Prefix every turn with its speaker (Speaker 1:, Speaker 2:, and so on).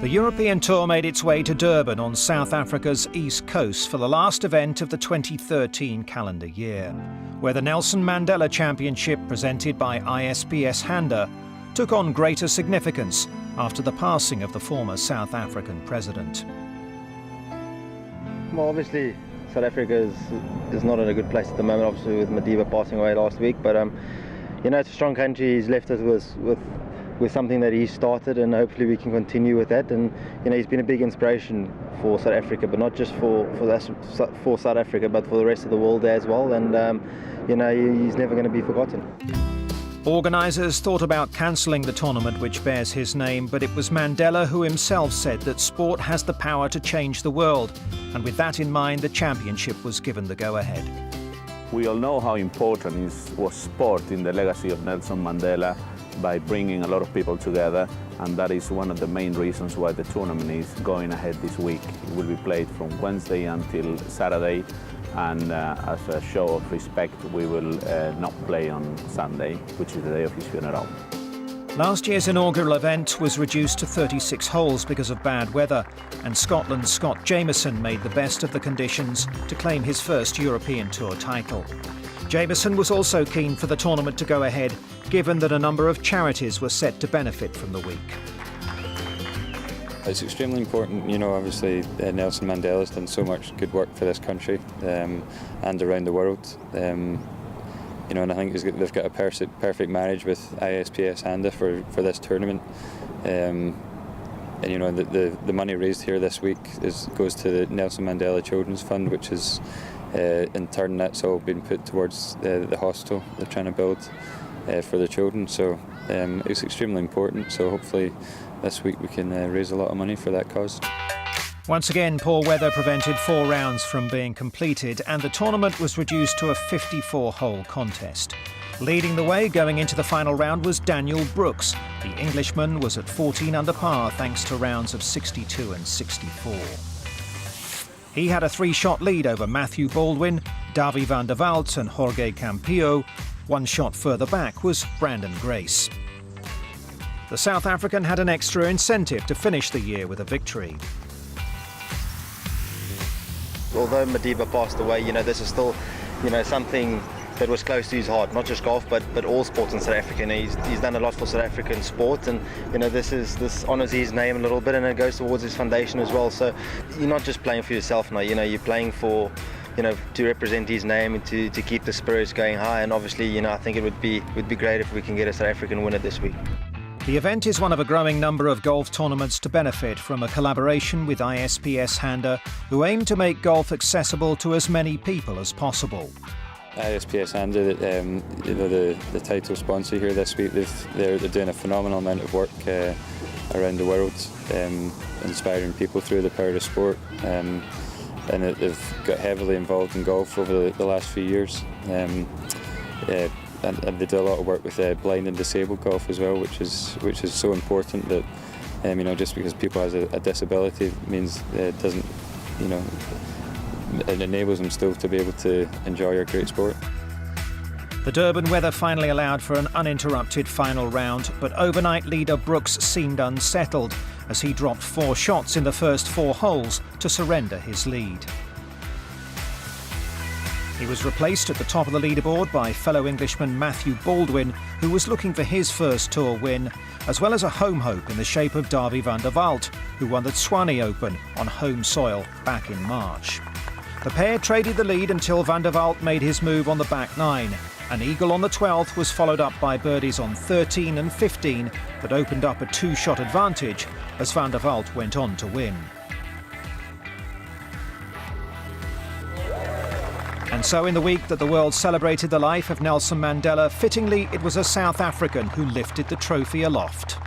Speaker 1: The European Tour made its way to Durban on South Africa's east coast for the last event of the 2013 calendar year, where the Nelson Mandela Championship, presented by ISPS HANDA, took on greater significance after the passing of the former South African president.
Speaker 2: Well, obviously South Africa is not in a good place at the moment, obviously with Madiba passing away last week, but you know, it's a strong country. He's left us with something that he started, and hopefully we can continue with that. And you know, he's been a big inspiration for South Africa, but not just for South Africa, but for the rest of the world as well. And you know, he's never going to be forgotten.
Speaker 1: Organisers thought about cancelling the tournament which bears his name, but it was Mandela who himself said that sport has the power to change the world, and with that in mind, the championship was given the go-ahead.
Speaker 3: We all know how important was sport in the legacy of Nelson Mandela by bringing a lot of people together, and that is one of the main reasons why the tournament is going ahead this week. It will be played from Wednesday until Saturday, and as a show of respect, we will not play on Sunday, which is the day of his funeral.
Speaker 1: Last year's inaugural event was reduced to 36 holes because of bad weather, and Scotland's Scott Jamieson made the best of the conditions to claim his first European Tour title. Jamieson was also keen for the tournament to go ahead, given that a number of charities were set to benefit from the week.
Speaker 4: It's extremely important, you know, obviously Nelson Mandela's done so much good work for this country and around the world. You know, and I think they've got a perfect marriage with ISPS HANDA for this tournament. And you know, the money raised here this week goes to the Nelson Mandela Children's Fund, which is in turn that's all been put towards the hospital they're trying to build for the children. So it's extremely important. So hopefully this week we can raise a lot of money for that cause.
Speaker 1: Once again, poor weather prevented 4 rounds from being completed, and the tournament was reduced to a 54-hole contest. Leading the way going into the final round was Daniel Brooks. The Englishman was at 14 under par thanks to rounds of 62 and 64. He had a 3-shot lead over Matthew Baldwin, Davi van der Walt and Jorge Campillo. 1 shot further back was Brandon Grace. The South African had an extra incentive to finish the year with a victory.
Speaker 2: Although Madiba passed away, you know, this is still, you know, something that was close to his heart, not just golf, but all sports in South Africa. And he's done a lot for South African sport, and you know, this honours his name a little bit, and it goes towards his foundation as well. So you're not just playing for yourself now, you know, you're playing for, you know, to represent his name and to keep the spirits going high. And obviously, you know, I think it would be great if we can get a South African winner this week.
Speaker 1: The event is one of a growing number of golf tournaments to benefit from a collaboration with ISPS HANDA, who aim to make golf accessible to as many people as possible.
Speaker 4: ISPS HANDA, you know, the title sponsor here this week, they're doing a phenomenal amount of work around the world, inspiring people through the power of sport, and they've got heavily involved in golf over the last few years. And they do a lot of work with blind and disabled golf as well, which is so important that you know, just because people has a disability means it doesn't, you know, it enables them still to be able to enjoy a great sport.
Speaker 1: The Durban weather finally allowed for an uninterrupted final round, but overnight leader Brooks seemed unsettled as he dropped 4 shots in the first 4 holes to surrender his lead. He was replaced at the top of the leaderboard by fellow Englishman Matthew Baldwin, who was looking for his first tour win, as well as a home hope in the shape of Davi van der Walt, who won the Tshwane Open on home soil back in March. The pair traded the lead until van der Walt made his move on the back 9. An eagle on the 12th was followed up by birdies on 13 and 15 that opened up a 2-shot advantage as van der Walt went on to win. And so in the week that the world celebrated the life of Nelson Mandela, fittingly it was a South African who lifted the trophy aloft.